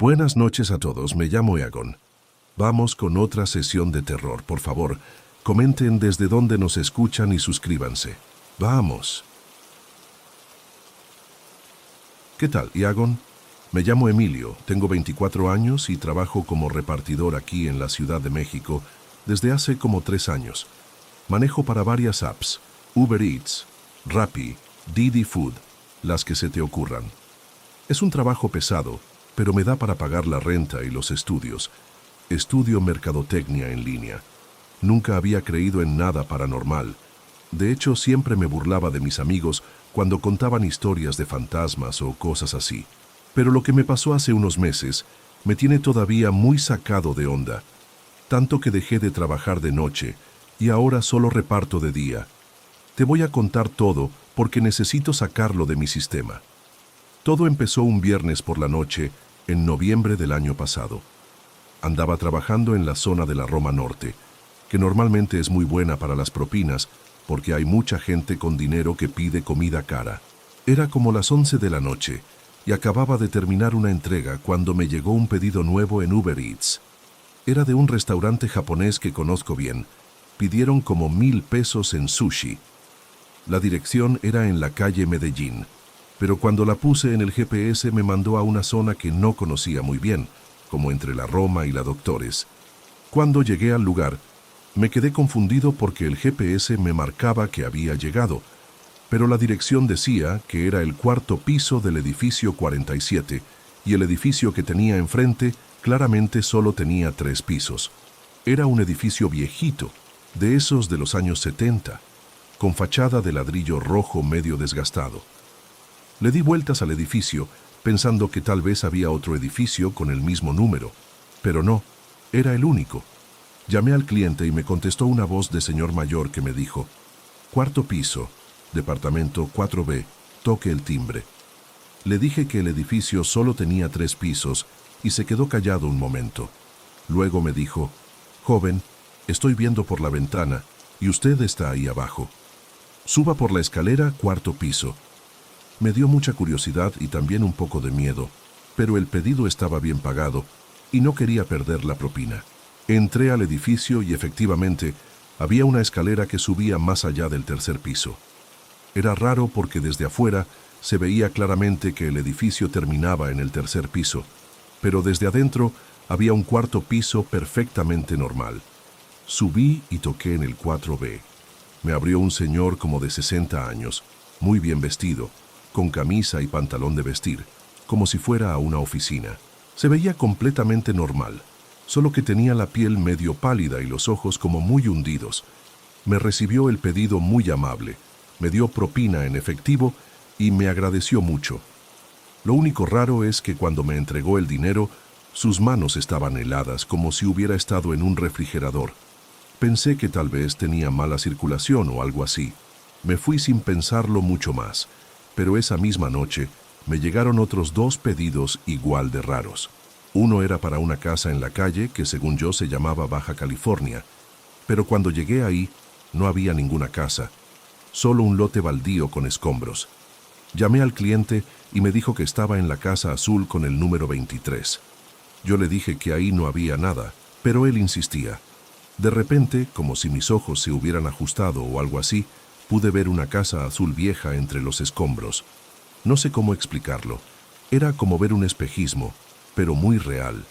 Buenas noches a todos, me llamo Eagon. Vamos con otra sesión de terror, por favor. Comenten desde dónde nos escuchan y suscríbanse. ¡Vamos! ¿Qué tal, Eagon? Me llamo Emilio, tengo 24 años y trabajo como repartidor aquí en la Ciudad de México desde hace como 3 años. Manejo para varias apps, Uber Eats, Rappi, Didi Food, las que se te ocurran. Es un trabajo pesado, pero me da para pagar la renta y los estudios. Estudio mercadotecnia en línea. Nunca había creído en nada paranormal. De hecho, siempre me burlaba de mis amigos cuando contaban historias de fantasmas o cosas así. Pero lo que me pasó hace unos meses me tiene todavía muy sacado de onda. Tanto que dejé de trabajar de noche y ahora solo reparto de día. Te voy a contar todo porque necesito sacarlo de mi sistema. Todo empezó un viernes por la noche, en noviembre del año pasado. Andaba trabajando en la zona de la Roma Norte, que normalmente es muy buena para las propinas, porque hay mucha gente con dinero que pide comida cara. Era como las 11 de la noche, y acababa de terminar una entrega cuando me llegó un pedido nuevo en Uber Eats. Era de un restaurante japonés que conozco bien. Pidieron como 1,000 pesos en sushi. La dirección era en la calle Medellín, pero cuando la puse en el GPS me mandó a una zona que no conocía muy bien, como entre la Roma y la Doctores. Cuando llegué al lugar, me quedé confundido porque el GPS me marcaba que había llegado, pero la dirección decía que era el 4º piso del edificio 47 y el edificio que tenía enfrente claramente solo tenía 3 pisos. Era un edificio viejito, de esos de los años 70, con fachada de ladrillo rojo medio desgastado. Le di vueltas al edificio, pensando que tal vez había otro edificio con el mismo número, pero no, era el único. Llamé al cliente y me contestó una voz de señor mayor que me dijo: 4º piso, departamento 4B, toque el timbre. Le dije que el edificio solo tenía 3 pisos y se quedó callado un momento. Luego me dijo: joven, estoy viendo por la ventana y usted está ahí abajo. Suba por la escalera 4º piso. Me dio mucha curiosidad y también un poco de miedo, pero el pedido estaba bien pagado y no quería perder la propina. Entré al edificio y efectivamente había una escalera que subía más allá del 3er piso. Era raro porque desde afuera se veía claramente que el edificio terminaba en el 3er piso, pero desde adentro había un 4º piso perfectamente normal. Subí y toqué en el 4B. Me abrió un señor como de 60 años, muy bien vestido, con camisa y pantalón de vestir, como si fuera a una oficina. Se veía completamente normal, solo que tenía la piel medio pálida y los ojos como muy hundidos. Me recibió el pedido muy amable, me dio propina en efectivo y me agradeció mucho. Lo único raro es que cuando me entregó el dinero, sus manos estaban heladas como si hubiera estado en un refrigerador. Pensé que tal vez tenía mala circulación o algo así. Me fui sin pensarlo mucho más. Pero esa misma noche me llegaron otros 2 pedidos igual de raros. Uno era para una casa en la calle que según yo se llamaba Baja California, pero cuando llegué ahí no había ninguna casa, solo un lote baldío con escombros. Llamé al cliente y me dijo que estaba en la casa azul con el número 23. Yo le dije que ahí no había nada, pero él insistía. De repente, como si mis ojos se hubieran ajustado o algo así, pude ver una casa azul vieja entre los escombros. No sé cómo explicarlo. Era como ver un espejismo, pero muy real.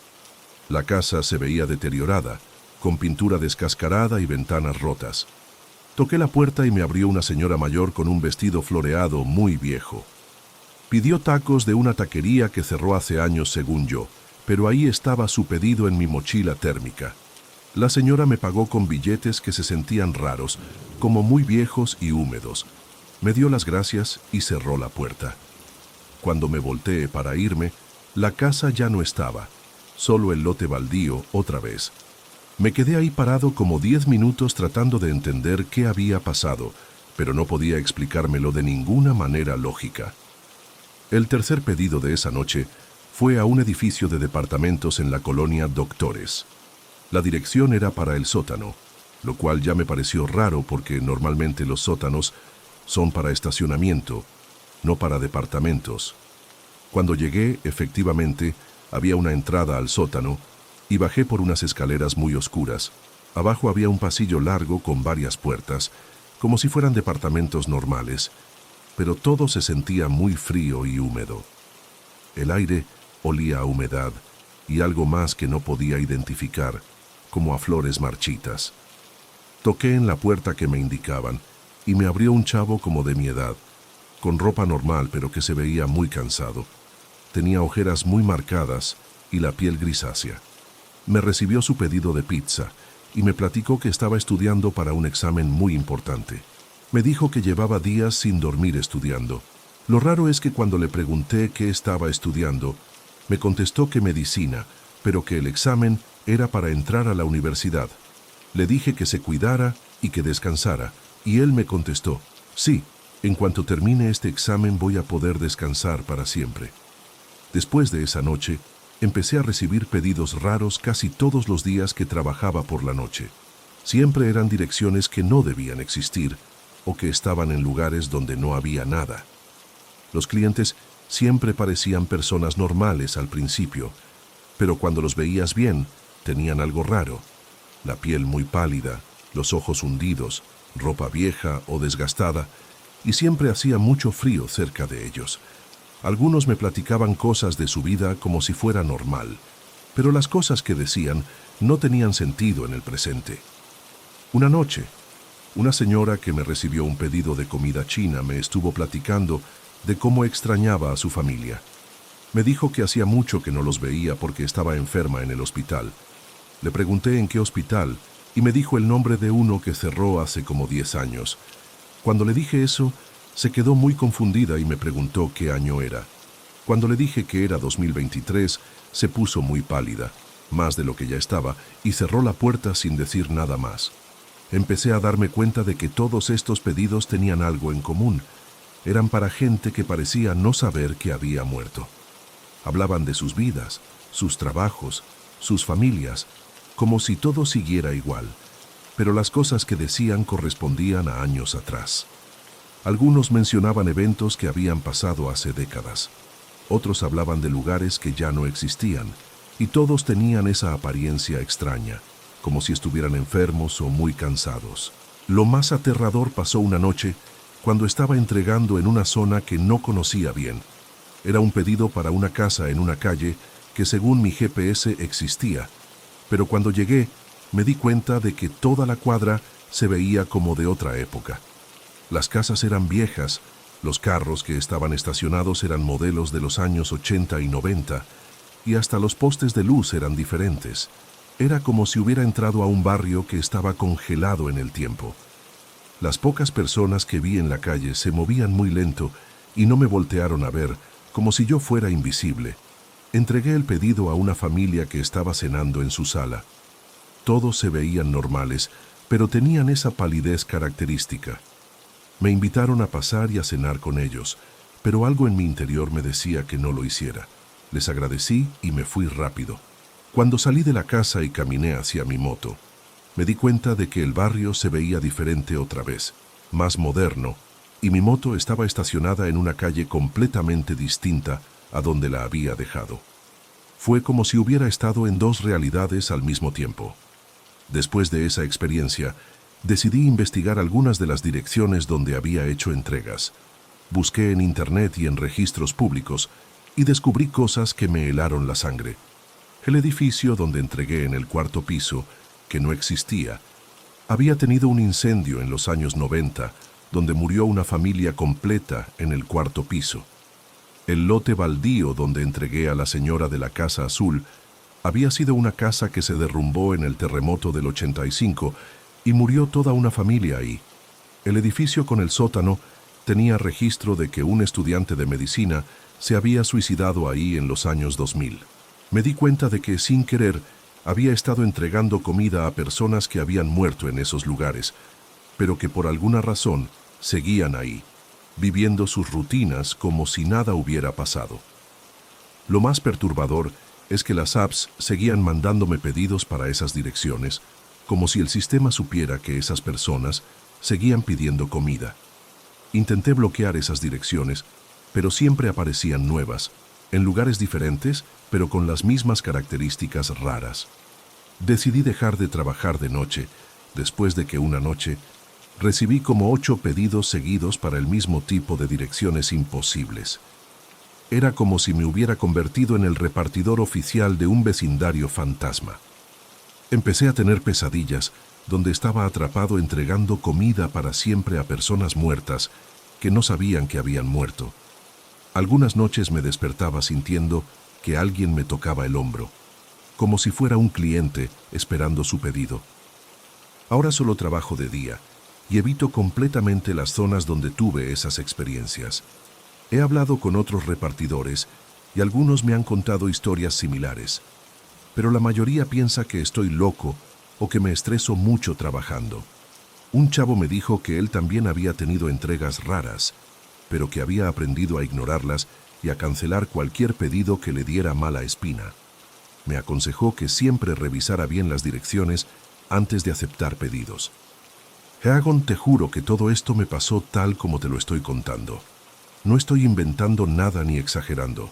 La casa se veía deteriorada, con pintura descascarada y ventanas rotas. Toqué la puerta y me abrió una señora mayor con un vestido floreado muy viejo. Pidió tacos de una taquería que cerró hace años según yo, pero ahí estaba su pedido en mi mochila térmica. La señora me pagó con billetes que se sentían raros, como muy viejos y húmedos. Me dio las gracias y cerró la puerta. Cuando me volteé para irme, la casa ya no estaba, solo el lote baldío otra vez. Me quedé ahí parado como 10 minutos tratando de entender qué había pasado, pero no podía explicármelo de ninguna manera lógica. El tercer pedido de esa noche fue a un edificio de departamentos en la colonia Doctores. La dirección era para el sótano, lo cual ya me pareció raro porque normalmente los sótanos son para estacionamiento, no para departamentos. Cuando llegué, efectivamente, Había una entrada al sótano y bajé por unas escaleras muy oscuras. Abajo había un pasillo largo con varias puertas, como si fueran departamentos normales, pero todo se sentía muy frío y húmedo. El aire olía a humedad y algo más que no podía identificar, como a flores marchitas. Toqué en la puerta que me indicaban y me abrió un chavo como de mi edad, con ropa normal pero que se veía muy cansado. Tenía ojeras muy marcadas y la piel grisácea. Me recibió su pedido de pizza y me platicó que estaba estudiando para un examen muy importante. Me dijo que llevaba días sin dormir estudiando. Lo raro es que cuando le pregunté qué estaba estudiando, me contestó que medicina, pero que el examen era para entrar a la universidad. Le dije que se cuidara y que descansara, y él me contestó, sí, en cuanto termine este examen voy a poder descansar para siempre. Después de esa noche, empecé a recibir pedidos raros casi todos los días que trabajaba por la noche. Siempre eran direcciones que no debían existir o que estaban en lugares donde no había nada. Los clientes siempre parecían personas normales al principio, pero cuando los veías bien, tenían algo raro. La piel muy pálida, los ojos hundidos, ropa vieja o desgastada, y siempre hacía mucho frío cerca de ellos. Algunos me platicaban cosas de su vida como si fuera normal, pero las cosas que decían no tenían sentido en el presente. Una noche, una señora que me recibió un pedido de comida china me estuvo platicando de cómo extrañaba a su familia. Me dijo que hacía mucho que no los veía porque estaba enferma en el hospital. Le pregunté en qué hospital y me dijo el nombre de uno que cerró hace como 10 años. Cuando le dije eso, se quedó muy confundida y me preguntó qué año era. Cuando le dije que era 2023, se puso muy pálida, más de lo que ya estaba, y cerró la puerta sin decir nada más. Empecé a darme cuenta de que todos estos pedidos tenían algo en común. Eran para gente que parecía no saber que había muerto. Hablaban de sus vidas, sus trabajos, sus familias, como si todo siguiera igual, pero las cosas que decían correspondían a años atrás. Algunos mencionaban eventos que habían pasado hace décadas. Otros hablaban de lugares que ya no existían, y todos tenían esa apariencia extraña, como si estuvieran enfermos o muy cansados. Lo más aterrador pasó una noche cuando estaba entregando en una zona que no conocía bien. Era un pedido para una casa en una calle que según mi GPS existía, pero cuando llegué me di cuenta de que toda la cuadra se veía como de otra época. Las casas eran viejas, los carros que estaban estacionados eran modelos de los años 80 y 90, y hasta los postes de luz eran diferentes. Era como si hubiera entrado a un barrio que estaba congelado en el tiempo. Las pocas personas que vi en la calle se movían muy lento y no me voltearon a ver, como si yo fuera invisible. Entregué el pedido a una familia que estaba cenando en su sala. Todos se veían normales, pero tenían esa palidez característica. Me invitaron a pasar y a cenar con ellos, pero algo en mi interior me decía que no lo hiciera. Les agradecí y me fui rápido. Cuando salí de la casa y caminé hacia mi moto, me di cuenta de que el barrio se veía diferente otra vez, más moderno, y mi moto estaba estacionada en una calle completamente distinta a donde la había dejado. Fue como si hubiera estado en dos realidades al mismo tiempo. Después de esa experiencia, decidí investigar algunas de las direcciones donde había hecho entregas. Busqué en internet y en registros públicos y descubrí cosas que me helaron la sangre. El edificio donde entregué en el 4º piso, que no existía, había tenido un incendio en los años 90, donde murió una familia completa en el 4º piso. El lote baldío donde entregué a la señora de la Casa Azul había sido una casa que se derrumbó en el terremoto del 85 y murió toda una familia ahí. El edificio con el sótano tenía registro de que un estudiante de medicina se había suicidado ahí en los años 2000. Me di cuenta de que, sin querer, había estado entregando comida a personas que habían muerto en esos lugares, pero que por alguna razón seguían ahí, viviendo sus rutinas como si nada hubiera pasado. Lo más perturbador es que las apps seguían mandándome pedidos para esas direcciones, como si el sistema supiera que esas personas seguían pidiendo comida. Intenté bloquear esas direcciones, pero siempre aparecían nuevas, en lugares diferentes pero con las mismas características raras. Decidí dejar de trabajar de noche, después de que una noche recibí como 8 pedidos seguidos para el mismo tipo de direcciones imposibles. Era como si me hubiera convertido en el repartidor oficial de un vecindario fantasma. Empecé a tener pesadillas, donde estaba atrapado entregando comida para siempre a personas muertas que no sabían que habían muerto. Algunas noches me despertaba sintiendo que alguien me tocaba el hombro, como si fuera un cliente esperando su pedido. Ahora solo trabajo de día y evito completamente las zonas donde tuve esas experiencias. He hablado con otros repartidores y algunos me han contado historias similares, pero la mayoría piensa que estoy loco o que me estreso mucho trabajando. Un chavo me dijo que él también había tenido entregas raras, pero que había aprendido a ignorarlas y a cancelar cualquier pedido que le diera mala espina. Me aconsejó que siempre revisara bien las direcciones antes de aceptar pedidos. Heagon, te juro que todo esto me pasó tal como te lo estoy contando. No estoy inventando nada ni exagerando.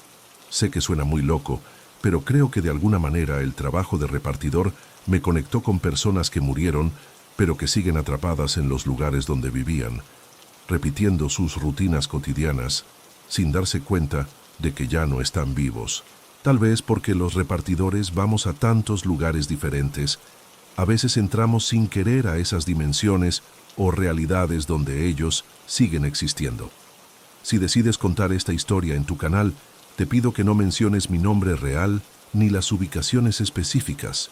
Sé que suena muy loco, pero creo que de alguna manera el trabajo de repartidor me conectó con personas que murieron, pero que siguen atrapadas en los lugares donde vivían, repitiendo sus rutinas cotidianas, sin darse cuenta de que ya no están vivos. Tal vez porque los repartidores vamos a tantos lugares diferentes, a veces entramos sin querer a esas dimensiones o realidades donde ellos siguen existiendo. Si decides contar esta historia en tu canal, te pido que no menciones mi nombre real ni las ubicaciones específicas.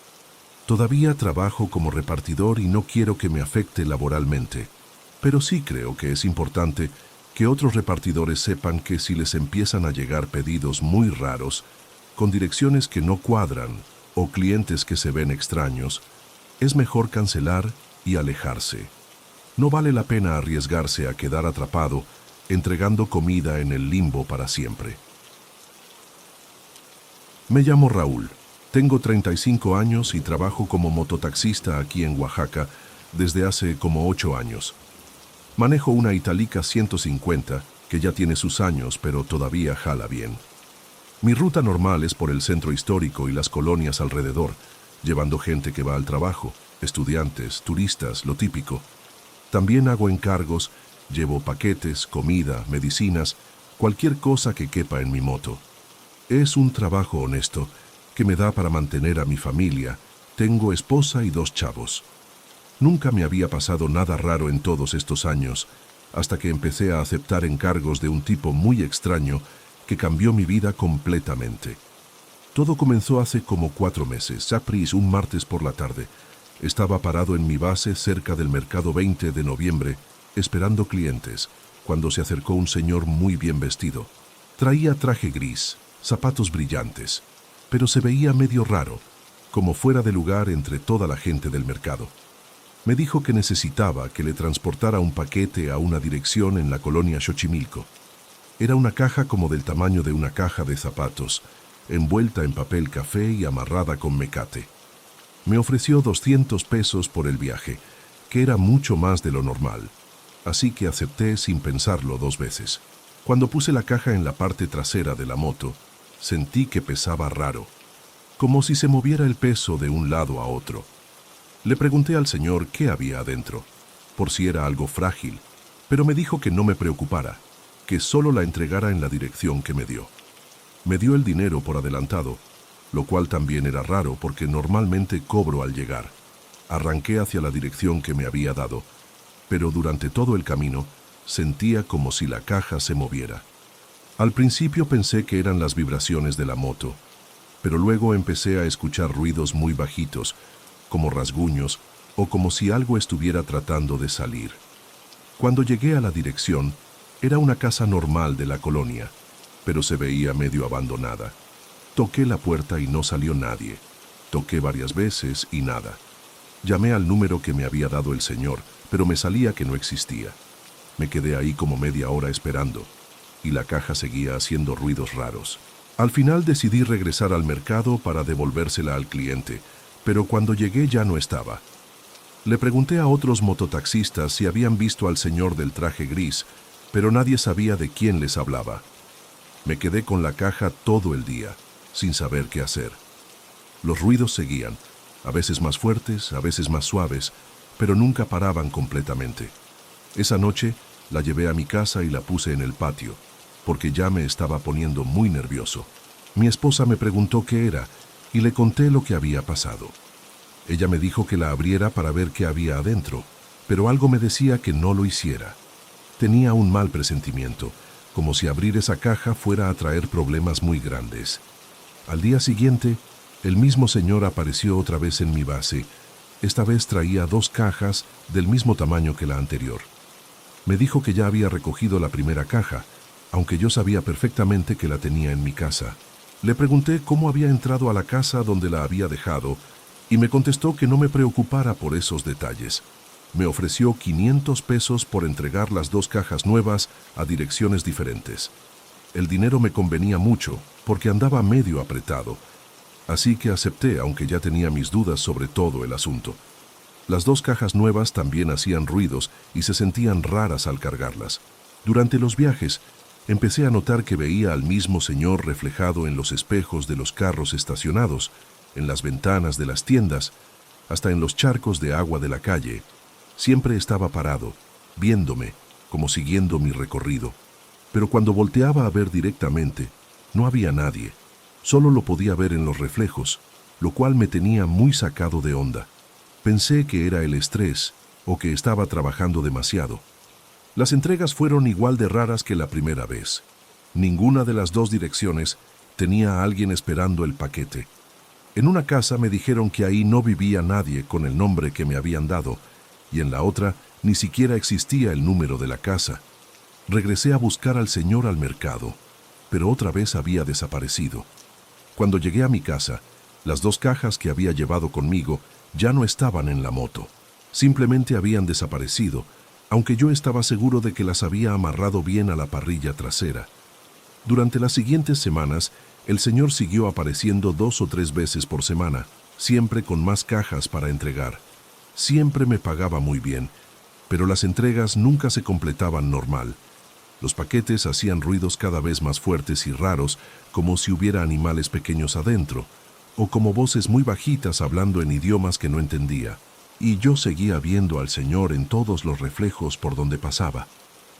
Todavía trabajo como repartidor y no quiero que me afecte laboralmente, pero sí creo que es importante que otros repartidores sepan que si les empiezan a llegar pedidos muy raros, con direcciones que no cuadran o clientes que se ven extraños, es mejor cancelar y alejarse. No vale la pena arriesgarse a quedar atrapado entregando comida en el limbo para siempre. Me llamo Raúl, tengo 35 años y trabajo como mototaxista aquí en Oaxaca desde hace como 8 años. Manejo una Italika 150 que ya tiene sus años pero todavía jala bien. Mi ruta normal es por el centro histórico y las colonias alrededor, llevando gente que va al trabajo, estudiantes, turistas, lo típico. También hago encargos, llevo paquetes, comida, medicinas, cualquier cosa que quepa en mi moto. Es un trabajo honesto que me da para mantener a mi familia. Tengo esposa y 2 chavos. Nunca me había pasado nada raro en todos estos años, hasta que empecé a aceptar encargos de un tipo muy extraño que cambió mi vida completamente. Todo comenzó hace como 4 meses, un martes por la tarde. Estaba parado en mi base cerca del mercado 20 de noviembre, esperando clientes, cuando se acercó un señor muy bien vestido. Traía traje gris, zapatos brillantes, pero se veía medio raro, como fuera de lugar entre toda la gente del mercado. Me dijo que necesitaba que le transportara un paquete a una dirección en la colonia Xochimilco. Era una caja como del tamaño de una caja de zapatos, envuelta en papel café y amarrada con mecate. Me ofreció 200 pesos por el viaje, que era mucho más de lo normal, así que acepté sin pensarlo 2 veces. Cuando puse la caja en la parte trasera de la moto, sentí que pesaba raro, como si se moviera el peso de un lado a otro. Le pregunté al señor qué había adentro, por si era algo frágil, pero me dijo que no me preocupara, que solo la entregara en la dirección que me dio. Me dio el dinero por adelantado, lo cual también era raro porque normalmente cobro al llegar. Arranqué hacia la dirección que me había dado, pero durante todo el camino sentía como si la caja se moviera. Al principio pensé que eran las vibraciones de la moto, pero luego empecé a escuchar ruidos muy bajitos, como rasguños o como si algo estuviera tratando de salir. Cuando llegué a la dirección, era una casa normal de la colonia, pero se veía medio abandonada. Toqué la puerta y no salió nadie. Toqué varias veces y nada. Llamé al número que me había dado el señor, pero me salía que no existía. Me quedé ahí como media hora esperando, y la caja seguía haciendo ruidos raros. Al final decidí regresar al mercado para devolvérsela al cliente, pero cuando llegué ya no estaba. Le pregunté a otros mototaxistas si habían visto al señor del traje gris, pero nadie sabía de quién les hablaba. Me quedé con la caja todo el día, sin saber qué hacer. Los ruidos seguían, a veces más fuertes, a veces más suaves, pero nunca paraban completamente. Esa noche la llevé a mi casa y la puse en el patio, porque ya me estaba poniendo muy nervioso. Mi esposa me preguntó qué era y le conté lo que había pasado. Ella me dijo que la abriera para ver qué había adentro, pero algo me decía que no lo hiciera. Tenía un mal presentimiento, como si abrir esa caja fuera a traer problemas muy grandes. Al día siguiente, el mismo señor apareció otra vez en mi base. Esta vez traía 2 cajas del mismo tamaño que la anterior. Me dijo que ya había recogido la primera caja, aunque yo sabía perfectamente que la tenía en mi casa. Le pregunté cómo había entrado a la casa donde la había dejado y me contestó que no me preocupara por esos detalles. Me ofreció 500 pesos por entregar las 2 cajas nuevas a direcciones diferentes. El dinero me convenía mucho porque andaba medio apretado, así que acepté, aunque ya tenía mis dudas sobre todo el asunto. Las 2 cajas nuevas también hacían ruidos y se sentían raras al cargarlas. Durante los viajes, empecé a notar que veía al mismo señor reflejado en los espejos de los carros estacionados, en las ventanas de las tiendas, hasta en los charcos de agua de la calle. Siempre estaba parado, viéndome, como siguiendo mi recorrido. Pero cuando volteaba a ver directamente, no había nadie. Solo lo podía ver en los reflejos, lo cual me tenía muy sacado de onda. Pensé que era el estrés o que estaba trabajando demasiado. Las entregas fueron igual de raras que la primera vez. Ninguna de las 2 direcciones tenía a alguien esperando el paquete. En una casa me dijeron que ahí no vivía nadie con el nombre que me habían dado, y en la otra ni siquiera existía el número de la casa. Regresé a buscar al señor al mercado, pero otra vez había desaparecido. Cuando llegué a mi casa, las 2 cajas que había llevado conmigo ya no estaban en la moto. Simplemente habían desaparecido, aunque yo estaba seguro de que las había amarrado bien a la parrilla trasera. Durante las siguientes semanas, el señor siguió apareciendo 2 o 3 veces por semana, siempre con más cajas para entregar. Siempre me pagaba muy bien, pero las entregas nunca se completaban normal. Los paquetes hacían ruidos cada vez más fuertes y raros, como si hubiera animales pequeños adentro, o como voces muy bajitas hablando en idiomas que no entendía. Y yo seguía viendo al señor en todos los reflejos por donde pasaba,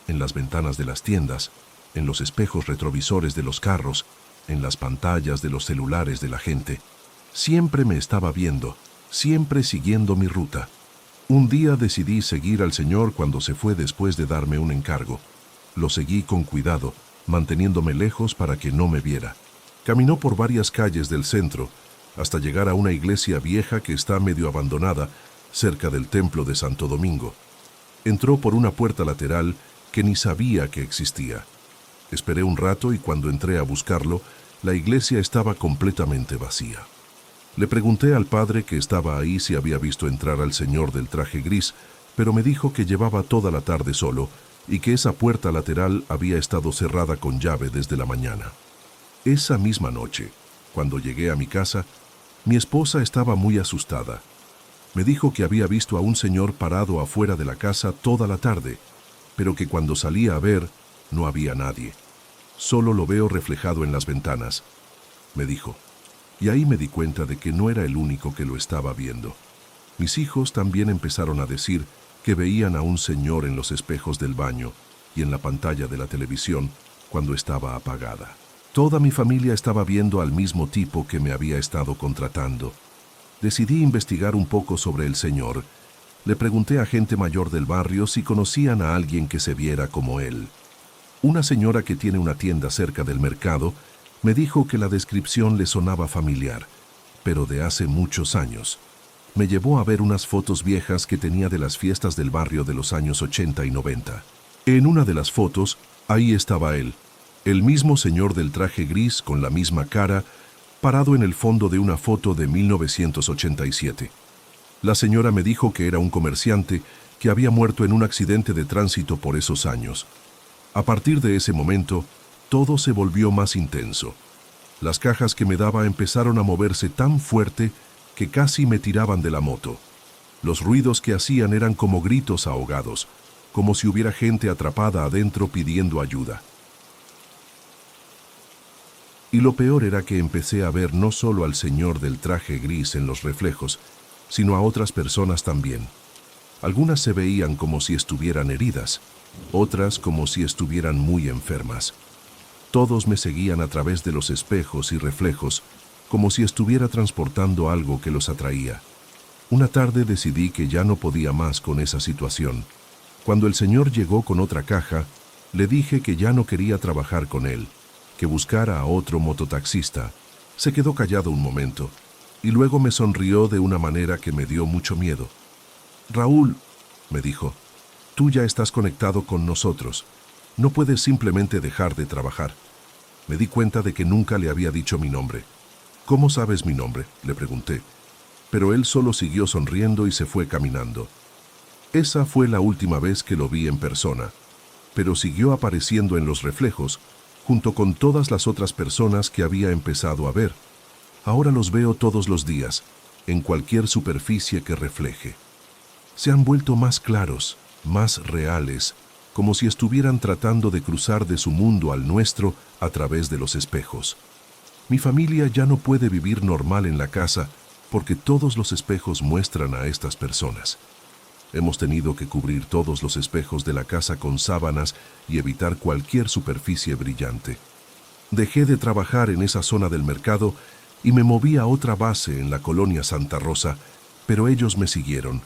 en las ventanas de las tiendas, en los espejos retrovisores de los carros, en las pantallas de los celulares de la gente. Siempre me estaba viendo, siempre siguiendo mi ruta. Un día decidí seguir al señor cuando se fue después de darme un encargo. Lo seguí con cuidado, manteniéndome lejos para que no me viera. Caminó por varias calles del centro, hasta llegar a una iglesia vieja que está medio abandonada, cerca del templo de Santo Domingo. Entró por una puerta lateral que ni sabía que existía. Esperé un rato y cuando entré a buscarlo, la iglesia estaba completamente vacía. Le pregunté al padre que estaba ahí si había visto entrar al señor del traje gris, pero me dijo que llevaba toda la tarde solo y que esa puerta lateral había estado cerrada con llave desde la mañana. Esa misma noche, cuando llegué a mi casa, mi esposa estaba muy asustada. Me dijo que había visto a un señor parado afuera de la casa toda la tarde, pero que cuando salía a ver, no había nadie. Solo lo veo reflejado en las ventanas, me dijo. Y ahí me di cuenta de que no era el único que lo estaba viendo. Mis hijos también empezaron a decir que veían a un señor en los espejos del baño y en la pantalla de la televisión cuando estaba apagada. Toda mi familia estaba viendo al mismo tipo que me había estado contratando. Decidí investigar un poco sobre el señor. Le pregunté a gente mayor del barrio si conocían a alguien que se viera como él. Una señora que tiene una tienda cerca del mercado me dijo que la descripción le sonaba familiar, pero de hace muchos años. Me llevó a ver unas fotos viejas que tenía de las fiestas del barrio de los años 80 y 90. En una de las fotos, ahí estaba él, el mismo señor del traje gris con la misma cara, parado en el fondo de una foto de 1987. La señora me dijo que era un comerciante que había muerto en un accidente de tránsito por esos años. A partir de ese momento, todo se volvió más intenso. Las cajas que me daba empezaron a moverse tan fuerte que casi me tiraban de la moto. Los ruidos que hacían eran como gritos ahogados, como si hubiera gente atrapada adentro pidiendo ayuda. Y lo peor era que empecé a ver no solo al señor del traje gris en los reflejos, sino a otras personas también. Algunas se veían como si estuvieran heridas, otras como si estuvieran muy enfermas. Todos me seguían a través de los espejos y reflejos, como si estuviera transportando algo que los atraía. Una tarde decidí que ya no podía más con esa situación. Cuando el señor llegó con otra caja, le dije que ya no quería trabajar con él, que buscara a otro mototaxista. Se quedó callado un momento, y luego me sonrió de una manera que me dio mucho miedo. «Raúl», me dijo, «tú ya estás conectado con nosotros. No puedes simplemente dejar de trabajar». Me di cuenta de que nunca le había dicho mi nombre. «¿Cómo sabes mi nombre?», le pregunté. Pero él solo siguió sonriendo y se fue caminando. Esa fue la última vez que lo vi en persona, pero siguió apareciendo en los reflejos, junto con todas las otras personas que había empezado a ver. Ahora los veo todos los días, en cualquier superficie que refleje. Se han vuelto más claros, más reales, como si estuvieran tratando de cruzar de su mundo al nuestro a través de los espejos. Mi familia ya no puede vivir normal en la casa porque todos los espejos muestran a estas personas. Hemos tenido que cubrir todos los espejos de la casa con sábanas y evitar cualquier superficie brillante. Dejé de trabajar en esa zona del mercado y me moví a otra base en la colonia Santa Rosa, pero ellos me siguieron.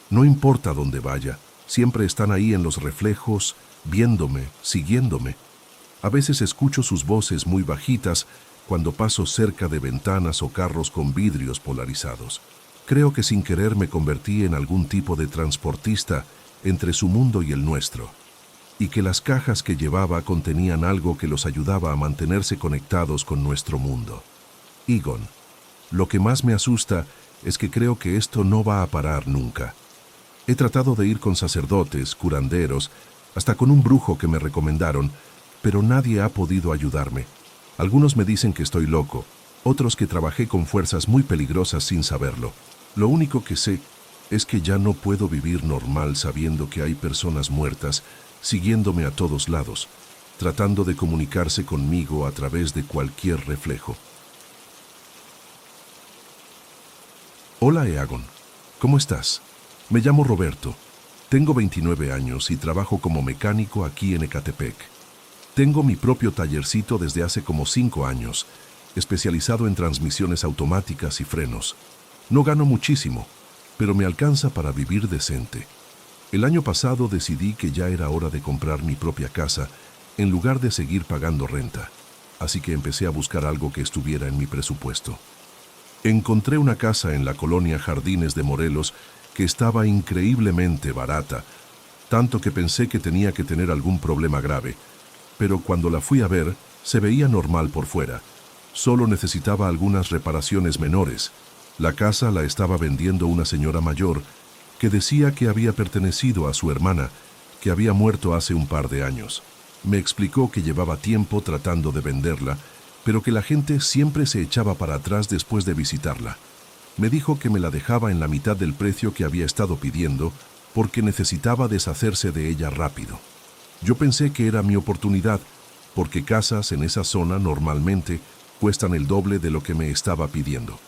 No importa dónde vaya, siempre están ahí en los reflejos, viéndome, siguiéndome. A veces escucho sus voces muy bajitas cuando paso cerca de ventanas o carros con vidrios polarizados. Creo que sin querer me convertí en algún tipo de transportista entre su mundo y el nuestro, y que las cajas que llevaba contenían algo que los ayudaba a mantenerse conectados con nuestro mundo. Egon, lo que más me asusta es que creo que esto no va a parar nunca. He tratado de ir con sacerdotes, curanderos, hasta con un brujo que me recomendaron, pero nadie ha podido ayudarme. Algunos me dicen que estoy loco, otros que trabajé con fuerzas muy peligrosas sin saberlo. Lo único que sé es que ya no puedo vivir normal sabiendo que hay personas muertas siguiéndome a todos lados, tratando de comunicarse conmigo a través de cualquier reflejo. Hola Egon, ¿cómo estás? Me llamo Roberto, tengo 29 años y trabajo como mecánico aquí en Ecatepec. Tengo mi propio tallercito desde hace como 5 años, especializado en transmisiones automáticas y frenos. No gano muchísimo, pero me alcanza para vivir decente. El año pasado decidí que ya era hora de comprar mi propia casa en lugar de seguir pagando renta, así que empecé a buscar algo que estuviera en mi presupuesto. Encontré una casa en la colonia Jardines de Morelos que estaba increíblemente barata, tanto que pensé que tenía que tener algún problema grave, pero cuando la fui a ver, se veía normal por fuera. Solo necesitaba algunas reparaciones menores. La casa la estaba vendiendo una señora mayor que decía que había pertenecido a su hermana, que había muerto hace un par de años. Me explicó que llevaba tiempo tratando de venderla, pero que la gente siempre se echaba para atrás después de visitarla. Me dijo que me la dejaba en la mitad del precio que había estado pidiendo porque necesitaba deshacerse de ella rápido. Yo pensé que era mi oportunidad, porque casas en esa zona normalmente cuestan el doble de lo que me estaba pidiendo.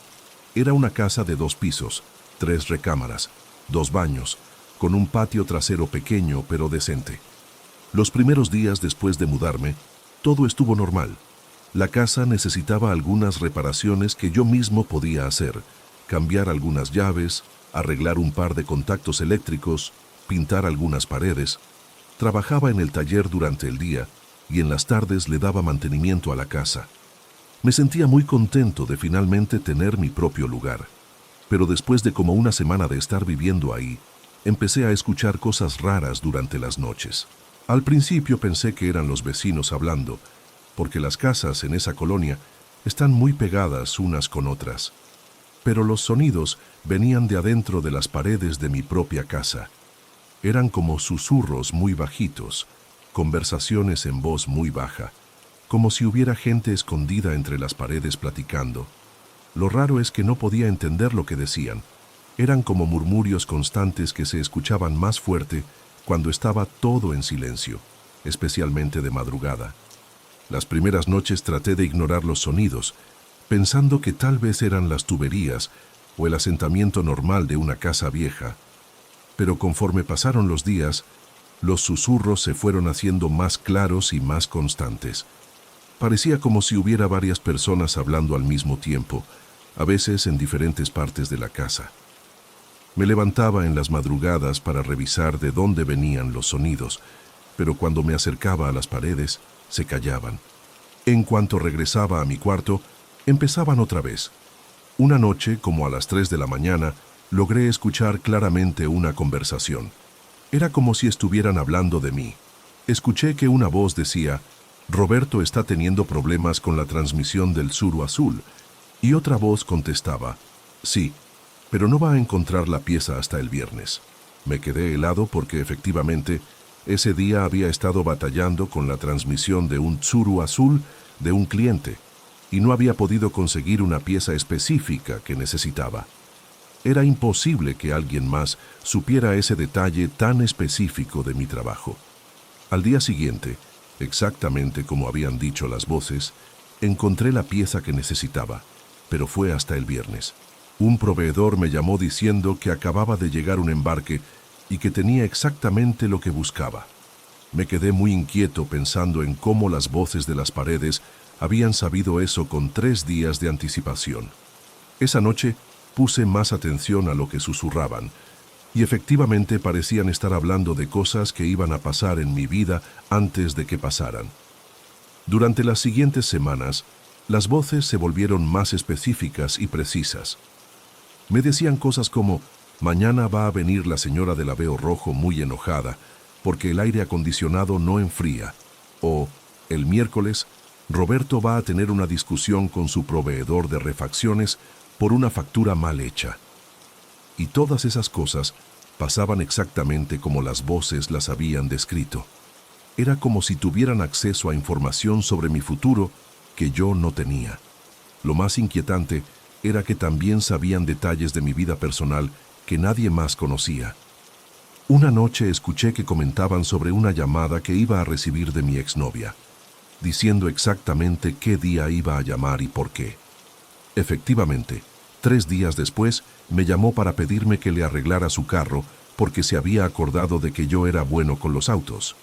Era una casa de 2 pisos, 3 recámaras, 2 baños, con un patio trasero pequeño pero decente. Los primeros días después de mudarme, todo estuvo normal. La casa necesitaba algunas reparaciones que yo mismo podía hacer, cambiar algunas llaves, arreglar un par de contactos eléctricos, pintar algunas paredes. Trabajaba en el taller durante el día y en las tardes le daba mantenimiento a la casa. Me sentía muy contento de finalmente tener mi propio lugar. Pero después de como una semana de estar viviendo ahí, empecé a escuchar cosas raras durante las noches. Al principio pensé que eran los vecinos hablando, porque las casas en esa colonia están muy pegadas unas con otras. Pero los sonidos venían de adentro de las paredes de mi propia casa. Eran como susurros muy bajitos, conversaciones en voz muy baja, como si hubiera gente escondida entre las paredes platicando. Lo raro es que no podía entender lo que decían. Eran como murmurios constantes que se escuchaban más fuerte cuando estaba todo en silencio, especialmente de madrugada. Las primeras noches traté de ignorar los sonidos, pensando que tal vez eran las tuberías o el asentamiento normal de una casa vieja. Pero conforme pasaron los días, los susurros se fueron haciendo más claros y más constantes. Parecía como si hubiera varias personas hablando al mismo tiempo, a veces en diferentes partes de la casa. Me levantaba en las madrugadas para revisar de dónde venían los sonidos, pero cuando me acercaba a las paredes, se callaban. En cuanto regresaba a mi cuarto, empezaban otra vez. Una noche, como a las 3 de la mañana, logré escuchar claramente una conversación. Era como si estuvieran hablando de mí. Escuché que una voz decía: «Roberto está teniendo problemas con la transmisión del Tsuru azul», y otra voz contestaba: «Sí, pero no va a encontrar la pieza hasta el viernes». Me quedé helado porque efectivamente ese día había estado batallando con la transmisión de un Tsuru azul de un cliente y no había podido conseguir una pieza específica que necesitaba. Era imposible que alguien más supiera ese detalle tan específico de mi trabajo. Al día siguiente, exactamente como habían dicho las voces, encontré la pieza que necesitaba, pero fue hasta el viernes. Un proveedor me llamó diciendo que acababa de llegar un embarque y que tenía exactamente lo que buscaba. Me quedé muy inquieto pensando en cómo las voces de las paredes habían sabido eso con 3 días de anticipación. Esa noche puse más atención a lo que susurraban, y efectivamente parecían estar hablando de cosas que iban a pasar en mi vida antes de que pasaran. Durante las siguientes semanas, las voces se volvieron más específicas y precisas. Me decían cosas como: «Mañana va a venir la señora del Aveo Rojo muy enojada porque el aire acondicionado no enfría», o «El miércoles, Roberto va a tener una discusión con su proveedor de refacciones por una factura mal hecha». Y todas esas cosas pasaban exactamente como las voces las habían descrito. Era como si tuvieran acceso a información sobre mi futuro que yo no tenía. Lo más inquietante era que también sabían detalles de mi vida personal que nadie más conocía. Una noche escuché que comentaban sobre una llamada que iba a recibir de mi exnovia, diciendo exactamente qué día iba a llamar y por qué. Efectivamente, 3 días después me llamó para pedirme que le arreglara su carro porque se había acordado de que yo era bueno con los autos.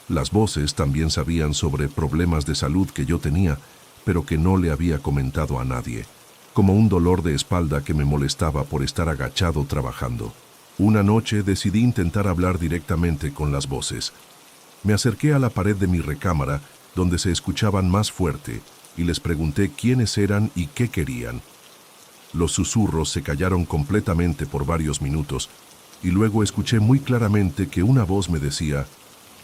Las voces también sabían sobre problemas de salud que yo tenía, pero que no le había comentado a nadie, como un dolor de espalda que me molestaba por estar agachado trabajando. Una noche decidí intentar hablar directamente con las voces. Me acerqué a la pared de mi recámara, donde se escuchaban más fuerte, y les pregunté quiénes eran y qué querían. Los susurros se callaron completamente por varios minutos, y luego escuché muy claramente que una voz me decía: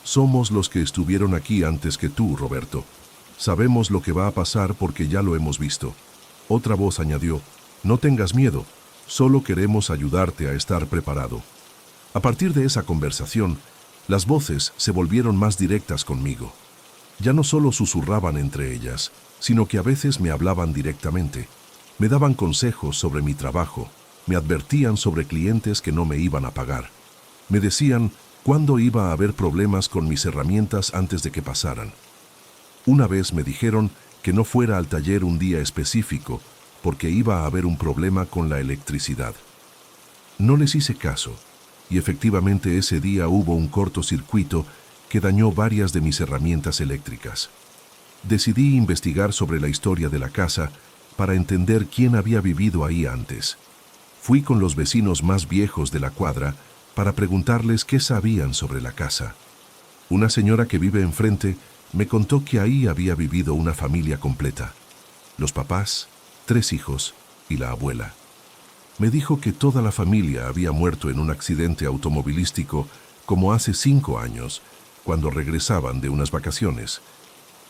«Somos los que estuvieron aquí antes que tú, Roberto. Sabemos lo que va a pasar porque ya lo hemos visto». Otra voz añadió: «No tengas miedo, solo queremos ayudarte a estar preparado». A partir de esa conversación, las voces se volvieron más directas conmigo. Ya no solo susurraban entre ellas, sino que a veces me hablaban directamente. Me daban consejos sobre mi trabajo, me advertían sobre clientes que no me iban a pagar. Me decían cuándo iba a haber problemas con mis herramientas antes de que pasaran. Una vez me dijeron que no fuera al taller un día específico porque iba a haber un problema con la electricidad. No les hice caso, y efectivamente ese día hubo un cortocircuito que dañó varias de mis herramientas eléctricas. Decidí investigar sobre la historia de la casa para entender quién había vivido ahí antes. Fui con los vecinos más viejos de la cuadra para preguntarles qué sabían sobre la casa. Una señora que vive enfrente me contó que ahí había vivido una familia completa: los papás, 3 hijos y la abuela. Me dijo que toda la familia había muerto en un accidente automovilístico como hace 5 años, cuando regresaban de unas vacaciones.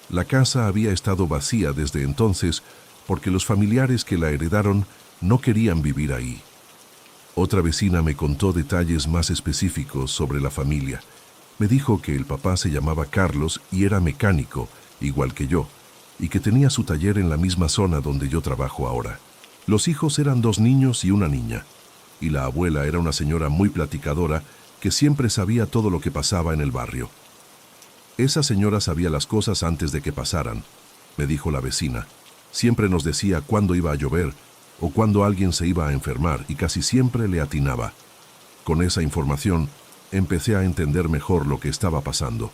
La casa había estado vacía desde entonces porque los familiares que la heredaron no querían vivir ahí. Otra vecina me contó detalles más específicos sobre la familia. Me dijo que el papá se llamaba Carlos y era mecánico, igual que yo, y que tenía su taller en la misma zona donde yo trabajo ahora. Los hijos eran 2 niños y una niña, y la abuela era una señora muy platicadora que siempre sabía todo lo que pasaba en el barrio. Esa señora sabía las cosas antes de que pasaran, me dijo la vecina. Siempre nos decía cuándo iba a llover o cuándo alguien se iba a enfermar y casi siempre le atinaba. Con esa información, empecé a entender mejor lo que estaba pasando.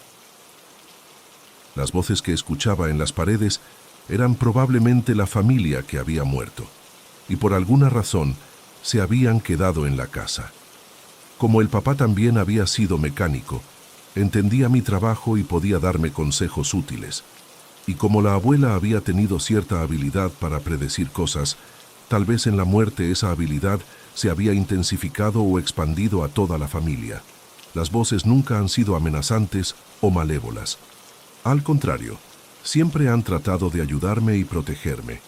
Las voces que escuchaba en las paredes eran probablemente la familia que había muerto, y por alguna razón se habían quedado en la casa. Como el papá también había sido mecánico, entendía mi trabajo y podía darme consejos útiles. Y como la abuela había tenido cierta habilidad para predecir cosas, tal vez en la muerte esa habilidad se había intensificado o expandido a toda la familia. Las voces nunca han sido amenazantes o malévolas. Al contrario, siempre han tratado de ayudarme y protegerme.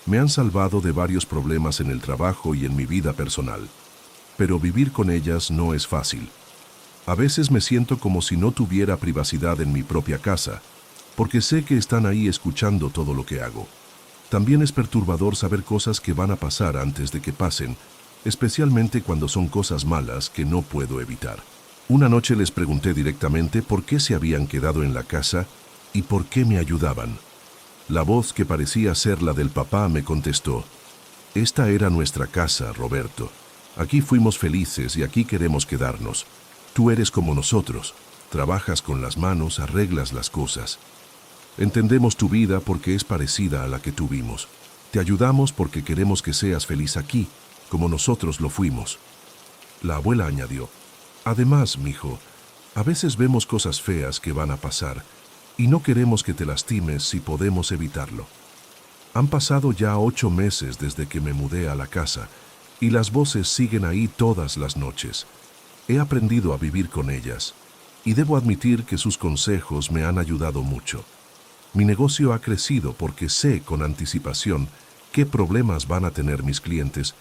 Me han salvado de varios problemas en el trabajo y en mi vida personal. Pero vivir con ellas no es fácil. A veces me siento como si no tuviera privacidad en mi propia casa, porque sé que están ahí escuchando todo lo que hago. También es perturbador saber cosas que van a pasar antes de que pasen, especialmente cuando son cosas malas que no puedo evitar. Una noche les pregunté directamente por qué se habían quedado en la casa y por qué me ayudaban. La voz que parecía ser la del papá me contestó: «Esta era nuestra casa, Roberto. Aquí fuimos felices y aquí queremos quedarnos. Tú eres como nosotros, trabajas con las manos, arreglas las cosas. Entendemos tu vida porque es parecida a la que tuvimos. Te ayudamos porque queremos que seas feliz aquí, como nosotros lo fuimos». La abuela añadió: «Además, mijo, a veces vemos cosas feas que van a pasar y no queremos que te lastimes si podemos evitarlo. Han pasado ya 8 meses desde que me mudé a la casa y las voces siguen ahí todas las noches. He aprendido a vivir con ellas y debo admitir que sus consejos me han ayudado mucho. Mi negocio ha crecido porque sé con anticipación qué problemas van a tener mis clientes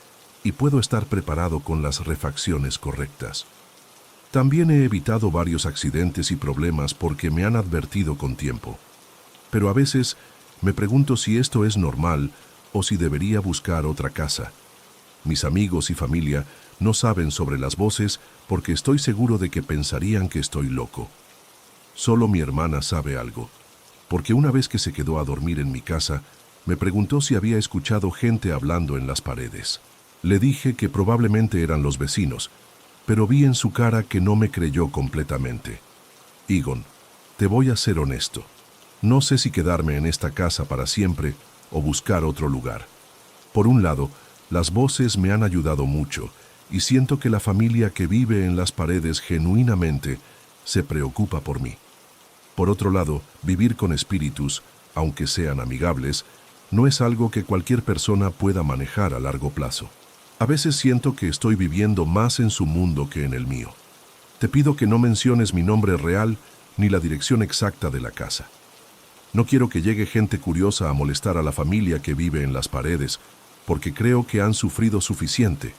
y puedo estar preparado con las refacciones correctas. También he evitado varios accidentes y problemas porque me han advertido con tiempo. Pero a veces me pregunto si esto es normal o si debería buscar otra casa. Mis amigos y familia no saben sobre las voces porque estoy seguro de que pensarían que estoy loco. Solo mi hermana sabe algo, porque una vez que se quedó a dormir en mi casa, me preguntó si había escuchado gente hablando en las paredes. Le dije que probablemente eran los vecinos, pero vi en su cara que no me creyó completamente. Egon, te voy a ser honesto. No sé si quedarme en esta casa para siempre o buscar otro lugar. Por un lado, las voces me han ayudado mucho y siento que la familia que vive en las paredes genuinamente se preocupa por mí. Por otro lado, vivir con espíritus, aunque sean amigables, no es algo que cualquier persona pueda manejar a largo plazo. A veces siento que estoy viviendo más en su mundo que en el mío. Te pido que no menciones mi nombre real ni la dirección exacta de la casa. No quiero que llegue gente curiosa a molestar a la familia que vive en las paredes, porque creo que han sufrido suficiente.